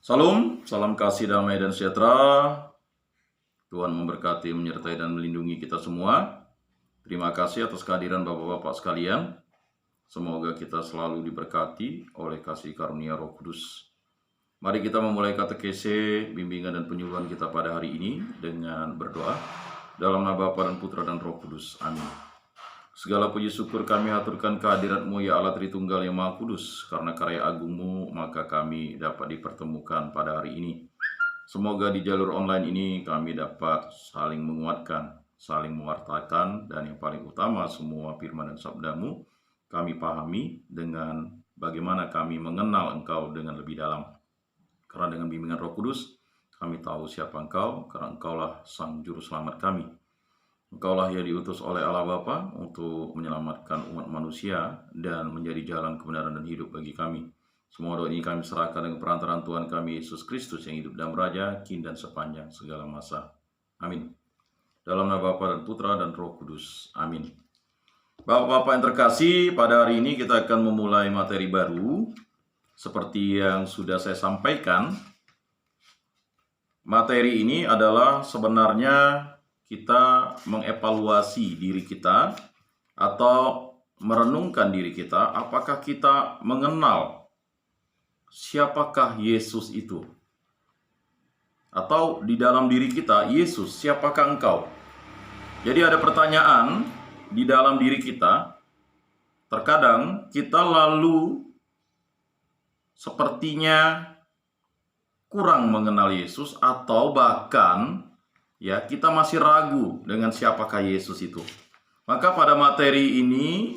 Salam, salam kasih, damai, dan sejahtera. Tuhan memberkati, menyertai, dan melindungi kita semua. Terima kasih atas kehadiran Bapak-Bapak sekalian. Semoga kita selalu diberkati oleh kasih karunia Roh Kudus. Mari kita memulai katekese, bimbingan dan penyuluhan kita pada hari ini dengan berdoa. Dalam nama Bapa dan Putra dan Roh Kudus. Amin. Segala puji syukur kami haturkan kehadirat-Mu ya Allah Tritunggal yang Maha Kudus. Karena karya agung-Mu maka kami dapat dipertemukan pada hari ini. Semoga di jalur online ini kami dapat saling menguatkan, saling mewartakan, dan yang paling utama semua firman dan sabda-Mu kami pahami dengan bagaimana kami mengenal Engkau dengan lebih dalam. Karena dengan bimbingan Roh Kudus kami tahu siapa Engkau, karena Engkaulah Sang Juru Selamat kami. Engkaulah yang diutus oleh Allah Bapa untuk menyelamatkan umat manusia dan menjadi jalan kebenaran dan hidup bagi kami. Semua doa ini kami serahkan dengan perantaraan Tuhan kami Yesus Kristus yang hidup dan beraja kini dan sepanjang segala masa. Amin. Dalam nama Bapa dan Putra dan Roh Kudus. Amin. Bapak-bapak yang terkasih, pada hari ini kita akan memulai materi baru. Seperti yang sudah saya sampaikan, materi ini adalah sebenarnya kita mengevaluasi diri kita atau merenungkan diri kita, apakah kita mengenal siapakah Yesus itu? Atau di dalam diri kita, Yesus, siapakah engkau? Jadi ada pertanyaan di dalam diri kita. Terkadang kita lalu sepertinya kurang mengenal Yesus, atau bahkan kita masih ragu dengan siapakah Yesus itu. Maka pada materi ini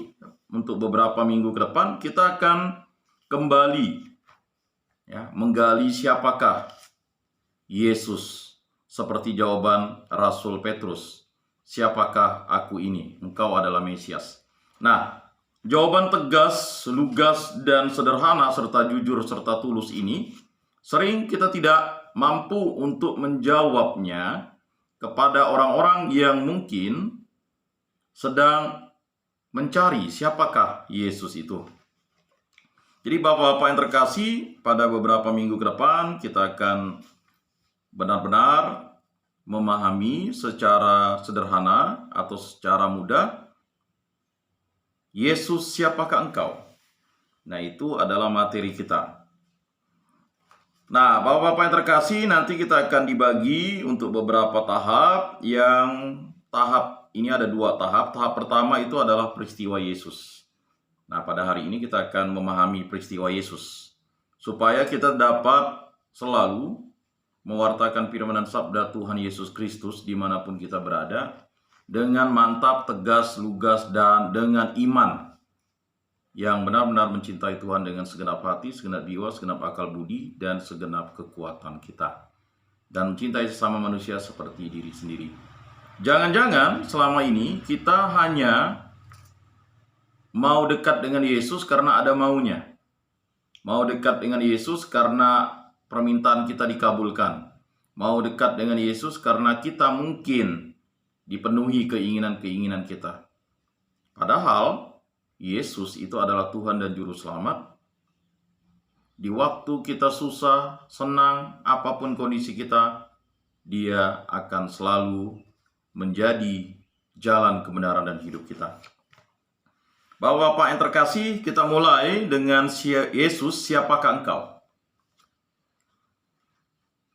untuk beberapa minggu ke depan kita akan kembali menggali siapakah Yesus, seperti jawaban Rasul Petrus, siapakah aku ini? Engkau adalah Mesias. Nah, jawaban tegas, lugas, dan sederhana serta jujur serta tulus ini sering kita tidak mampu untuk menjawabnya kepada orang-orang yang mungkin sedang mencari siapakah Yesus itu. Jadi Bapak-bapak yang terkasih, pada beberapa minggu ke depan kita akan benar-benar memahami secara sederhana atau secara mudah, Yesus siapakah engkau? Nah, itu adalah materi kita. Nah, Bapak-bapak yang terkasih, nanti kita akan dibagi untuk beberapa tahap. Yang tahap ini ada 2 tahap. Tahap pertama itu adalah peristiwa Yesus. Nah, pada hari ini kita akan memahami peristiwa Yesus, supaya kita dapat selalu mewartakan firman dan sabda Tuhan Yesus Kristus dimanapun kita berada, dengan mantap, tegas, lugas, dan dengan iman yang benar-benar mencintai Tuhan dengan segenap hati, segenap jiwa, segenap akal budi, dan segenap kekuatan kita. Dan mencintai sesama manusia seperti diri sendiri. Jangan-jangan selama ini kita hanya mau dekat dengan Yesus karena ada maunya. Mau dekat dengan Yesus karena permintaan kita dikabulkan. Mau dekat dengan Yesus karena kita mungkin dipenuhi keinginan-keinginan kita. Padahal Yesus itu adalah Tuhan dan Juru Selamat. Di waktu kita susah, senang, apapun kondisi kita, Dia akan selalu menjadi jalan kebenaran dan hidup kita. Bapak-bapak yang terkasih, kita mulai dengan Yesus, siapakah engkau?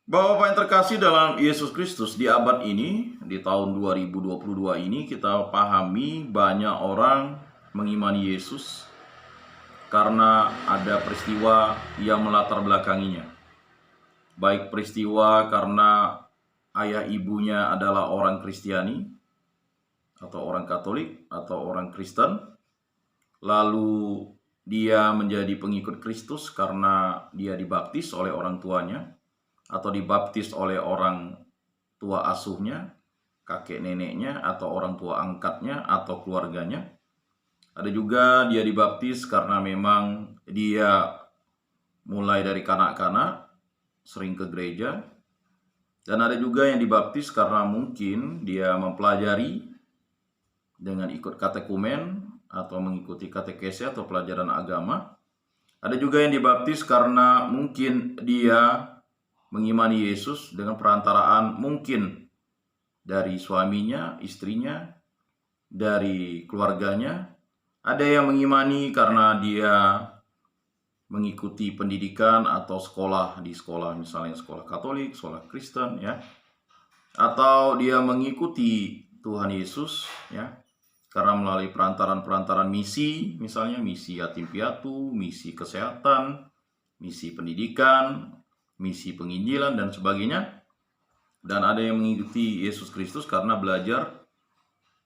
Bapak-bapak yang terkasih, dalam Yesus Kristus di abad ini, di tahun 2022 ini, kita pahami banyak orang mengimani Yesus karena ada peristiwa yang melatar belakanginya. Baik peristiwa karena ayah ibunya adalah orang Kristiani atau orang Katolik atau orang Kristen, lalu dia menjadi pengikut Kristus karena dia dibaptis oleh orang tuanya atau dibaptis oleh orang tua asuhnya, kakek neneknya, atau orang tua angkatnya atau keluarganya. Ada juga dia dibaptis karena memang dia mulai dari kanak-kanak sering ke gereja. Dan ada juga yang dibaptis karena mungkin dia mempelajari dengan ikut katekumen atau mengikuti katekese atau pelajaran agama. Ada juga yang dibaptis karena mungkin dia mengimani Yesus dengan perantaraan mungkin dari suaminya, istrinya, dari keluarganya. Ada yang mengimani karena dia mengikuti pendidikan atau sekolah di sekolah, misalnya sekolah Katolik, sekolah Kristen, ya. Atau dia mengikuti Tuhan Yesus, ya, karena melalui perantaran misi, misalnya misi yatim piatu, misi kesehatan, misi pendidikan, misi penginjilan, dan sebagainya. Dan ada yang mengikuti Yesus Kristus karena belajar,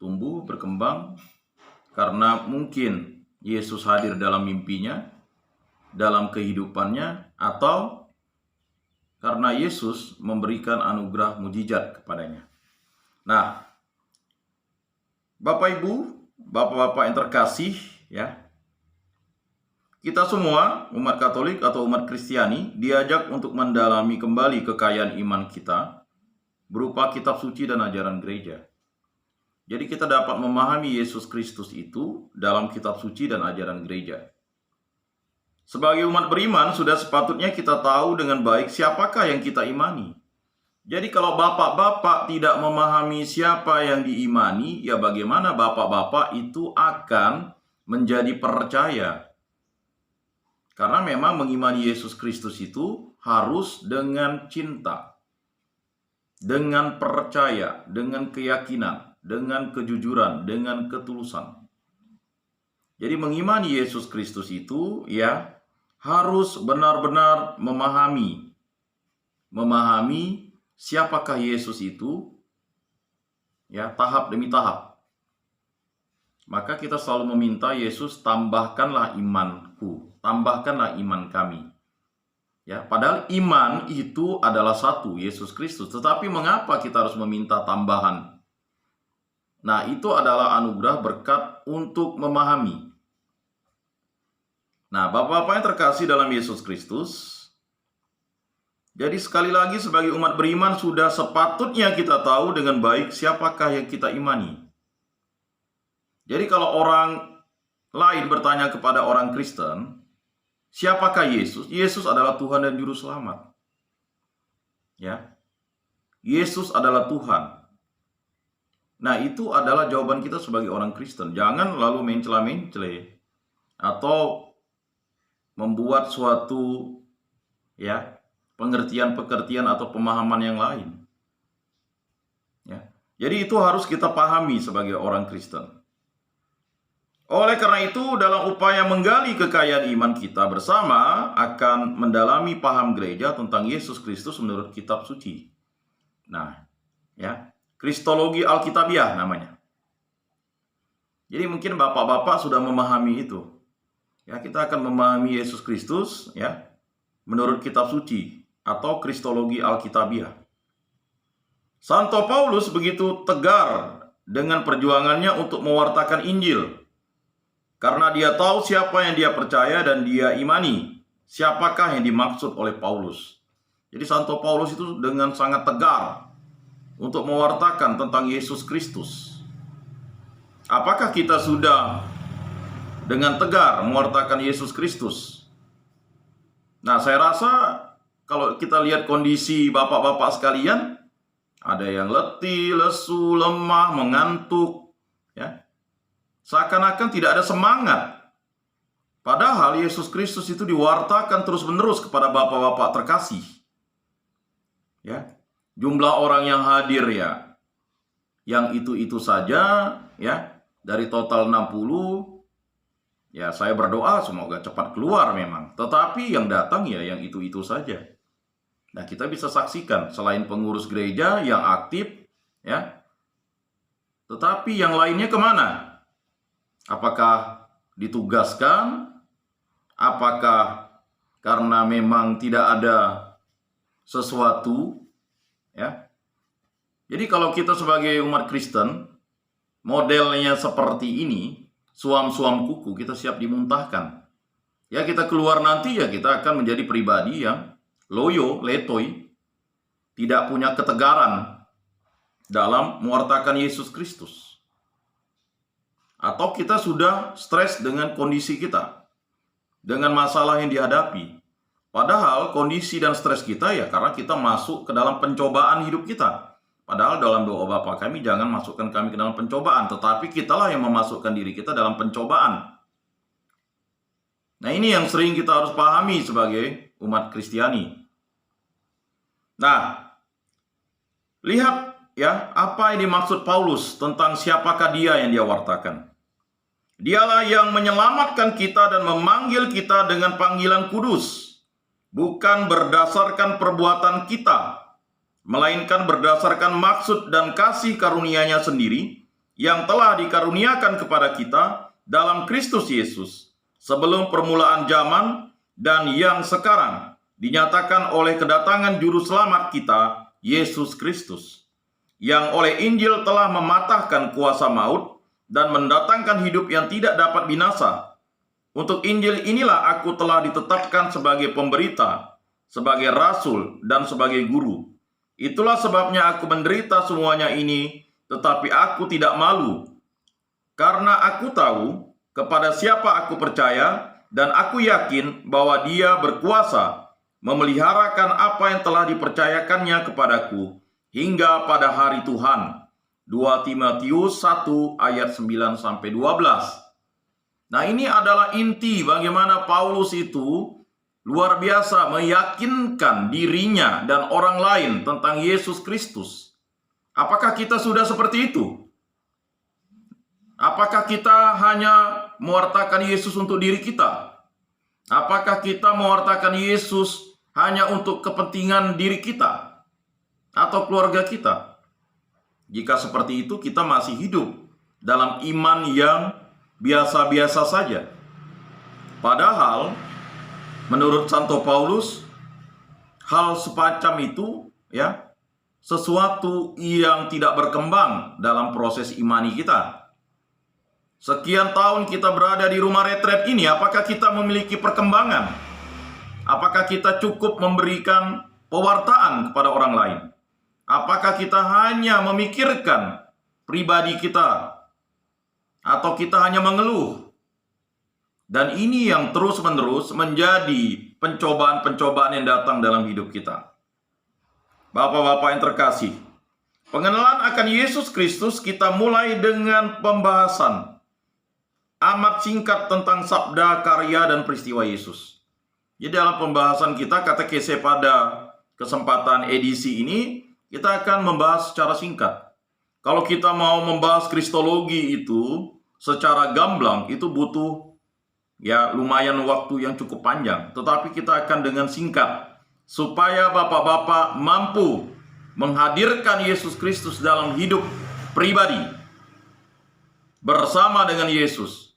tumbuh, berkembang, karena mungkin Yesus hadir dalam mimpinya, dalam kehidupannya, atau karena Yesus memberikan anugerah mujizat kepadanya. Nah, Bapak Ibu, Bapak-bapak yang terkasih, ya, kita semua umat Katolik atau umat Kristiani diajak untuk mendalami kembali kekayaan iman kita berupa kitab suci dan ajaran gereja. Jadi kita dapat memahami Yesus Kristus itu dalam kitab suci dan ajaran gereja. Sebagai umat beriman, sudah sepatutnya kita tahu dengan baik siapakah yang kita imani. Jadi kalau bapak-bapak tidak memahami siapa yang diimani, ya bagaimana bapak-bapak itu akan menjadi percaya? Karena memang mengimani Yesus Kristus itu harus dengan cinta, dengan percaya, dengan keyakinan, dengan kejujuran, dengan ketulusan. Jadi mengimani Yesus Kristus itu ya harus benar-benar memahami siapakah Yesus itu, ya, tahap demi tahap. Maka kita selalu meminta Yesus, tambahkanlah imanku, tambahkanlah iman kami. Ya, padahal iman itu adalah satu, Yesus Kristus. Tetapi mengapa kita harus meminta tambahan? Nah, itu adalah anugerah berkat untuk memahami. Nah, Bapak-bapak yang terkasih dalam Yesus Kristus, jadi sekali lagi sebagai umat beriman sudah sepatutnya kita tahu dengan baik siapakah yang kita imani. Jadi kalau orang lain bertanya kepada orang Kristen, siapakah Yesus? Yesus adalah Tuhan dan Juru Selamat. Ya, Yesus adalah Tuhan. Nah, itu adalah jawaban kita sebagai orang Kristen. Jangan lalu mencela-mencela atau membuat suatu, ya, pengertian atau pemahaman yang lain. Ya. Jadi itu harus kita pahami sebagai orang Kristen. Oleh karena itu, dalam upaya menggali kekayaan iman kita bersama akan mendalami paham gereja tentang Yesus Kristus menurut kitab suci. Nah, ya, Kristologi Alkitabiah namanya. Jadi mungkin bapak-bapak sudah memahami itu. Ya, kita akan memahami Yesus Kristus, ya, menurut kitab suci atau Kristologi Alkitabiah. Santo Paulus begitu tegar dengan perjuangannya untuk mewartakan Injil, karena dia tahu siapa yang dia percaya dan dia imani, siapakah yang dimaksud oleh Paulus. Jadi Santo Paulus itu dengan sangat tegar untuk mewartakan tentang Yesus Kristus. Apakah kita sudah dengan tegar mewartakan Yesus Kristus? Nah, saya rasa kalau kita lihat kondisi bapak-bapak sekalian, ada yang letih, lesu, lemah, mengantuk, ya, seakan-akan tidak ada semangat. Padahal Yesus Kristus itu diwartakan terus-menerus kepada bapak-bapak terkasih. Ya, jumlah orang yang hadir, ya, yang itu saja, ya, dari total 60. Ya, saya berdoa semoga cepat keluar memang. Tetapi yang datang ya yang itu saja. Nah, kita bisa saksikan selain pengurus gereja yang aktif, ya, tetapi yang lainnya kemana? Apakah ditugaskan? Apakah karena memang tidak ada sesuatu? Ya. Jadi kalau kita sebagai umat Kristen, modelnya seperti ini, suam-suam kuku, kita siap dimuntahkan. Ya, kita keluar nanti ya kita akan menjadi pribadi yang loyo, letoi, tidak punya ketegaran dalam mewartakan Yesus Kristus. Atau kita sudah stres dengan kondisi kita, dengan masalah yang dihadapi, Padahal kondisi dan stres kita ya karena kita masuk ke dalam pencobaan hidup kita. Padahal dalam doa Bapa kami, jangan masukkan kami ke dalam pencobaan, tetapi kitalah yang memasukkan diri kita dalam pencobaan. Nah, ini yang sering kita harus pahami sebagai umat Kristiani. Nah, lihat ya, apa yang dimaksud Paulus tentang siapakah dia yang dia wartakan. Dialah yang menyelamatkan kita dan memanggil kita dengan panggilan kudus, bukan berdasarkan perbuatan kita, melainkan berdasarkan maksud dan kasih karunia-Nya sendiri yang telah dikaruniakan kepada kita dalam Kristus Yesus sebelum permulaan zaman dan yang sekarang dinyatakan oleh kedatangan juru selamat kita, Yesus Kristus, yang oleh Injil telah mematahkan kuasa maut dan mendatangkan hidup yang tidak dapat binasa. Untuk Injil inilah aku telah ditetapkan sebagai pemberita, sebagai rasul, dan sebagai guru. Itulah sebabnya aku menderita semuanya ini, tetapi aku tidak malu. Karena aku tahu kepada siapa aku percaya, dan aku yakin bahwa Dia berkuasa memeliharakan apa yang telah dipercayakannya kepadaku hingga pada hari Tuhan. 2 Timotius 1 ayat 9-12. Nah, ini adalah inti bagaimana Paulus itu luar biasa meyakinkan dirinya dan orang lain tentang Yesus Kristus. Apakah kita sudah seperti itu? Apakah kita hanya mewartakan Yesus untuk diri kita? Apakah kita mewartakan Yesus hanya untuk kepentingan diri kita atau keluarga kita? Jika seperti itu, kita masih hidup dalam iman yang biasa-biasa saja. Padahal menurut Santo Paulus, hal semacam itu ya sesuatu yang tidak berkembang dalam proses imani kita. Sekian tahun kita berada di rumah retret ini, apakah kita memiliki perkembangan? Apakah kita cukup memberikan pewartaan kepada orang lain? Apakah kita hanya memikirkan pribadi kita? Atau kita hanya mengeluh? Dan ini yang terus-menerus menjadi pencobaan-pencobaan yang datang dalam hidup kita. Bapak-bapak yang terkasih, pengenalan akan Yesus Kristus kita mulai dengan pembahasan amat singkat tentang sabda, karya, dan peristiwa Yesus. Jadi dalam pembahasan kita katekese pada kesempatan edisi ini, kita akan membahas secara singkat. Kalau kita mau membahas kristologi itu secara gamblang, itu butuh ya lumayan waktu yang cukup panjang. Tetapi kita akan dengan singkat, supaya bapak-bapak mampu menghadirkan Yesus Kristus dalam hidup pribadi, bersama dengan Yesus,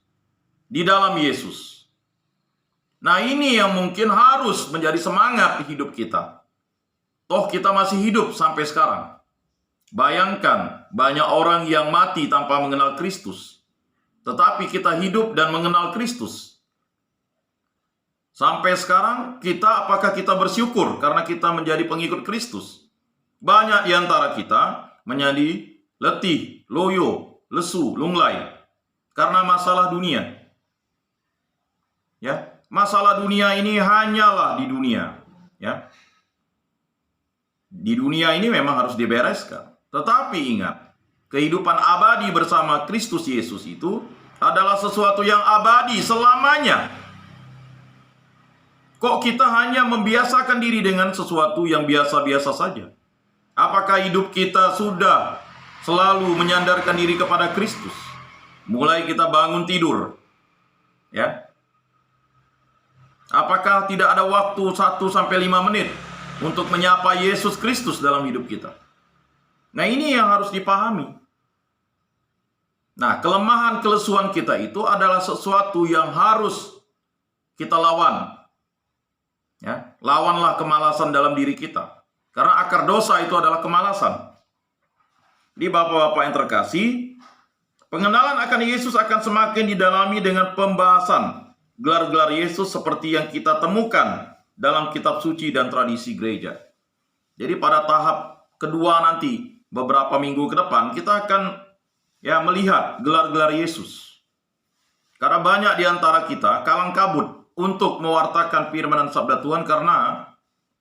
di dalam Yesus. Nah, ini yang mungkin harus menjadi semangat di hidup kita. Toh kita masih hidup sampai sekarang. Bayangkan banyak orang yang mati tanpa mengenal Kristus, tetapi kita hidup dan mengenal Kristus. Sampai sekarang apakah kita bersyukur karena kita menjadi pengikut Kristus? Banyak di antara kita menjadi letih, loyo, lesu, lunglai karena masalah dunia. Ya, masalah dunia ini hanyalah di dunia, ya. Di dunia ini memang harus dibereskan. Tetapi ingat, kehidupan abadi bersama Kristus Yesus itu adalah sesuatu yang abadi selamanya. Kok kita hanya membiasakan diri dengan sesuatu yang biasa-biasa saja? Apakah hidup kita sudah selalu menyandarkan diri kepada Kristus? Mulai kita bangun tidur, ya. Apakah tidak ada waktu 1-5 menit untuk menyapa Yesus Kristus dalam hidup kita? Nah, ini yang harus dipahami. Nah, kelemahan kelesuan kita itu adalah sesuatu yang harus kita lawan. Ya, lawanlah kemalasan dalam diri kita. Karena akar dosa itu adalah kemalasan. Di bapak-bapak yang terkasih, pengenalan akan Yesus akan semakin didalami dengan pembahasan gelar-gelar Yesus seperti yang kita temukan dalam kitab suci dan tradisi gereja. Jadi pada tahap kedua nanti, beberapa minggu ke depan, kita akan melihat gelar-gelar Yesus. Karena banyak di antara kita kalang kabut untuk mewartakan firman dan sabda Tuhan karena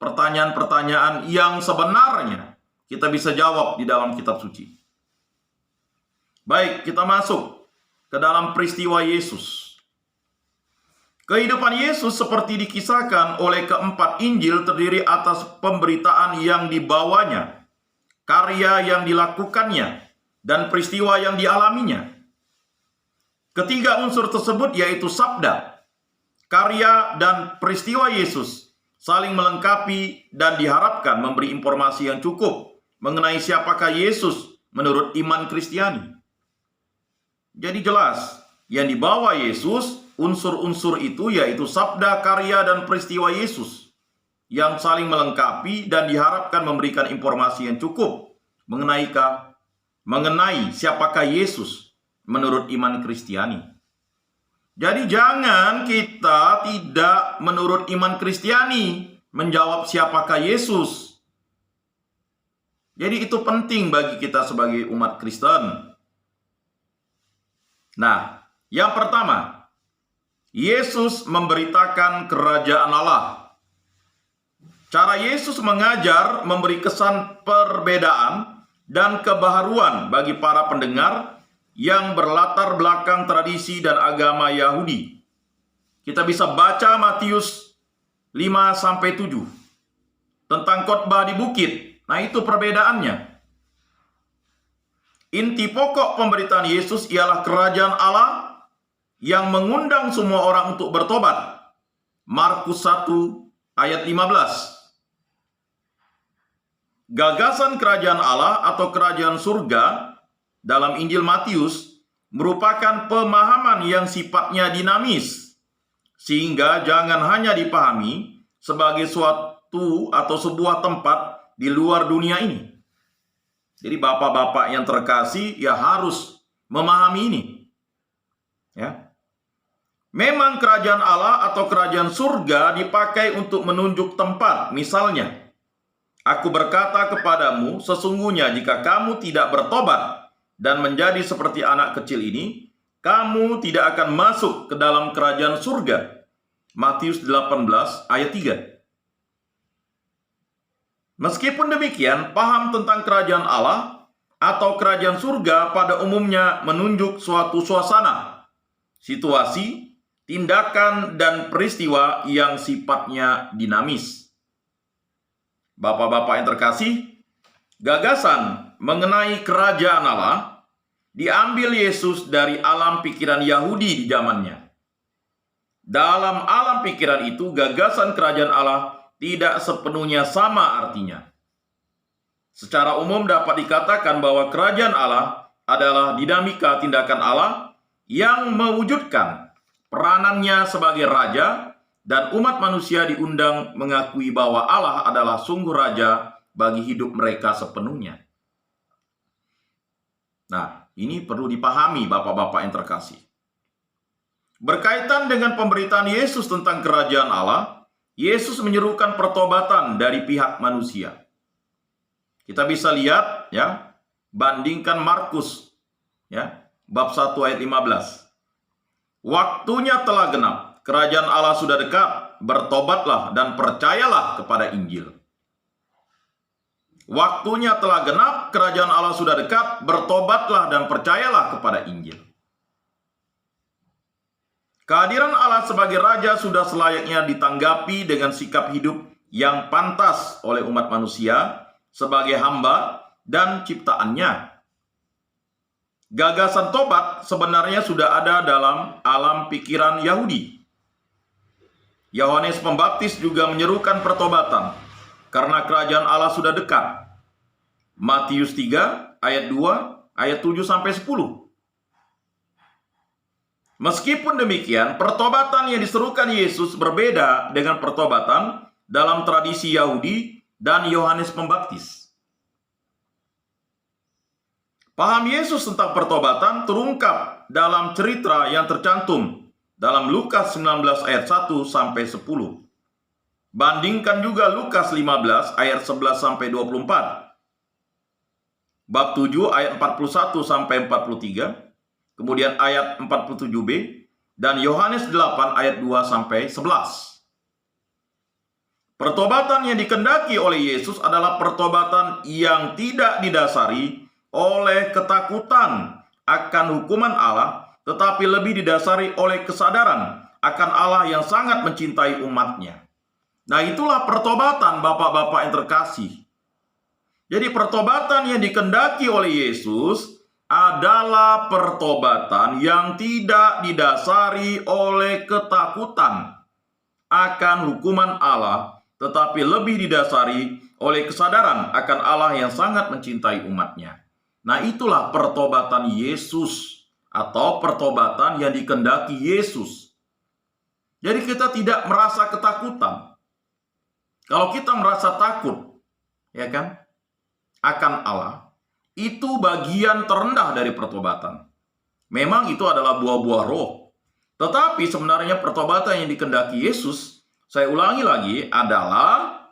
pertanyaan-pertanyaan yang sebenarnya kita bisa jawab di dalam kitab suci. Baik, kita masuk ke dalam peristiwa Yesus. Kehidupan Yesus seperti dikisahkan oleh keempat Injil terdiri atas pemberitaan yang dibawanya, karya yang dilakukannya, dan peristiwa yang dialaminya. Ketiga unsur tersebut yaitu sabda, karya, dan peristiwa Yesus saling melengkapi dan diharapkan memberi informasi yang cukup mengenai siapakah Yesus menurut iman Kristiani. Jadi jelas, yang dibawa Yesus, unsur-unsur itu yaitu sabda, karya, dan peristiwa Yesus yang saling melengkapi dan diharapkan memberikan informasi yang cukup mengenai siapakah Yesus menurut iman Kristiani. Jadi jangan kita tidak menurut iman Kristiani menjawab siapakah Yesus. Jadi itu penting bagi kita sebagai umat Kristen. Nah, yang pertama, Yesus memberitakan kerajaan Allah. Cara Yesus mengajar memberi kesan perbedaan dan kebaharuan bagi para pendengar yang berlatar belakang tradisi dan agama Yahudi. Kita bisa baca Matius 5-7 tentang khotbah di bukit. Nah, itu perbedaannya. Inti pokok pemberitaan Yesus ialah kerajaan Allah yang mengundang semua orang untuk bertobat. Markus 1 ayat 15. Gagasan kerajaan Allah atau kerajaan surga dalam Injil Matius merupakan pemahaman yang sifatnya dinamis, sehingga jangan hanya dipahami sebagai suatu atau sebuah tempat di luar dunia ini. Jadi bapak-bapak yang terkasih ya harus memahami ini. Ya. Memang kerajaan Allah atau kerajaan surga dipakai untuk menunjuk tempat. Misalnya, aku berkata kepadamu, sesungguhnya jika kamu tidak bertobat dan menjadi seperti anak kecil ini, kamu tidak akan masuk ke dalam kerajaan surga. Matius 18 ayat 3. Meskipun demikian, paham tentang kerajaan Allah atau kerajaan surga pada umumnya menunjuk suatu suasana, situasi, tindakan, dan peristiwa yang sifatnya dinamis. Bapak-bapak yang terkasih, gagasan mengenai kerajaan Allah diambil Yesus dari alam pikiran Yahudi di zamannya. Dalam alam pikiran itu, gagasan kerajaan Allah tidak sepenuhnya sama artinya. Secara umum dapat dikatakan bahwa kerajaan Allah adalah dinamika tindakan Allah yang mewujudkan peranannya sebagai raja, dan umat manusia diundang mengakui bahwa Allah adalah sungguh raja bagi hidup mereka sepenuhnya. Nah, ini perlu dipahami bapak-bapak yang terkasih. Berkaitan dengan pemberitaan Yesus tentang kerajaan Allah, Yesus menyerukan pertobatan dari pihak manusia. Kita bisa lihat ya, bandingkan Markus ya, bab 1 ayat 15. Waktunya telah genap, kerajaan Allah sudah dekat, bertobatlah dan percayalah kepada Injil. Waktunya telah genap, kerajaan Allah sudah dekat, bertobatlah dan percayalah kepada Injil. Kehadiran Allah sebagai Raja sudah selayaknya ditanggapi dengan sikap hidup yang pantas oleh umat manusia sebagai hamba dan ciptaannya. Gagasan tobat sebenarnya sudah ada dalam alam pikiran Yahudi. Yohanes Pembaptis juga menyerukan pertobatan karena kerajaan Allah sudah dekat. Matius 3 ayat 2 ayat 7-10. Meskipun demikian, pertobatan yang diserukan Yesus berbeda dengan pertobatan dalam tradisi Yahudi dan Yohanes Pembaptis. Paham Yesus tentang pertobatan terungkap dalam cerita yang tercantum dalam Lukas 19 ayat 1-10. Bandingkan juga Lukas 15 ayat 11-24. Bab 7 ayat 41-43. Kemudian ayat 47b dan Yohanes 8 ayat 2-11. Pertobatan yang dikehendaki oleh Yesus adalah pertobatan yang tidak didasari oleh ketakutan akan hukuman Allah, tetapi lebih didasari oleh kesadaran akan Allah yang sangat mencintai umatnya. Nah, itulah pertobatan Bapak-bapak yang terkasih. Jadi pertobatan yang dikehendaki oleh Yesus adalah pertobatan yang tidak didasari oleh ketakutan akan hukuman Allah, tetapi lebih didasari oleh kesadaran akan Allah yang sangat mencintai umatnya. Nah, itulah pertobatan Yesus atau pertobatan yang dikehendaki Yesus. Jadi kita tidak merasa ketakutan. Kalau kita merasa takut, ya kan, akan Allah, itu bagian terendah dari pertobatan. Memang itu adalah buah-buah roh. Tetapi sebenarnya pertobatan yang dikehendaki Yesus, saya ulangi lagi, adalah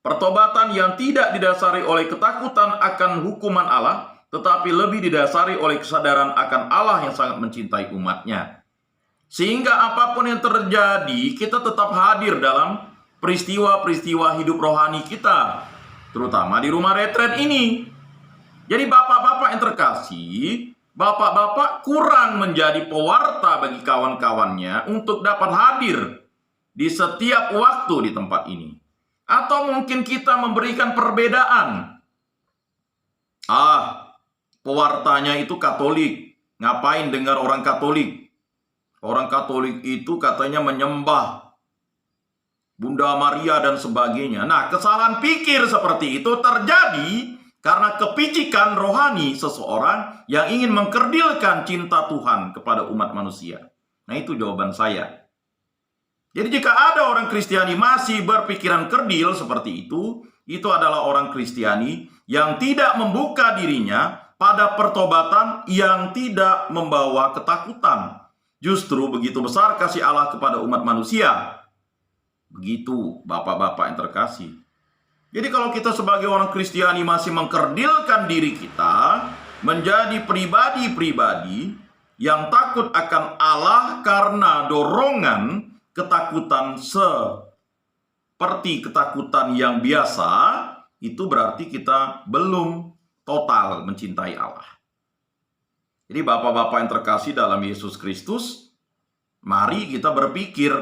pertobatan yang tidak didasari oleh ketakutan akan hukuman Allah, tetapi lebih didasari oleh kesadaran akan Allah yang sangat mencintai umatnya. Sehingga apapun yang terjadi, kita tetap hadir dalam peristiwa-peristiwa hidup rohani kita, terutama di rumah retret ini. Jadi bapak-bapak yang terkasih, bapak-bapak kurang menjadi pewarta bagi kawan-kawannya untuk dapat hadir di setiap waktu di tempat ini. Atau mungkin kita memberikan perbedaan. Pewartanya itu Katolik. Ngapain dengar orang Katolik? Orang Katolik itu katanya menyembah Bunda Maria dan sebagainya. Nah, kesalahan pikir seperti itu terjadi karena kepicikan rohani seseorang yang ingin mengkerdilkan cinta Tuhan kepada umat manusia. Nah, itu jawaban saya. Jadi jika ada orang Kristiani masih berpikiran kerdil seperti itu adalah orang Kristiani yang tidak membuka dirinya pada pertobatan yang tidak membawa ketakutan. Justru begitu besar kasih Allah kepada umat manusia. Begitu bapak-bapak yang terkasih. Jadi kalau kita sebagai orang Kristiani masih mengkerdilkan diri kita menjadi pribadi-pribadi yang takut akan Allah karena dorongan ketakutan seperti ketakutan yang biasa, itu berarti kita belum total mencintai Allah. Jadi bapak-bapak yang terkasih dalam Yesus Kristus, mari kita berpikir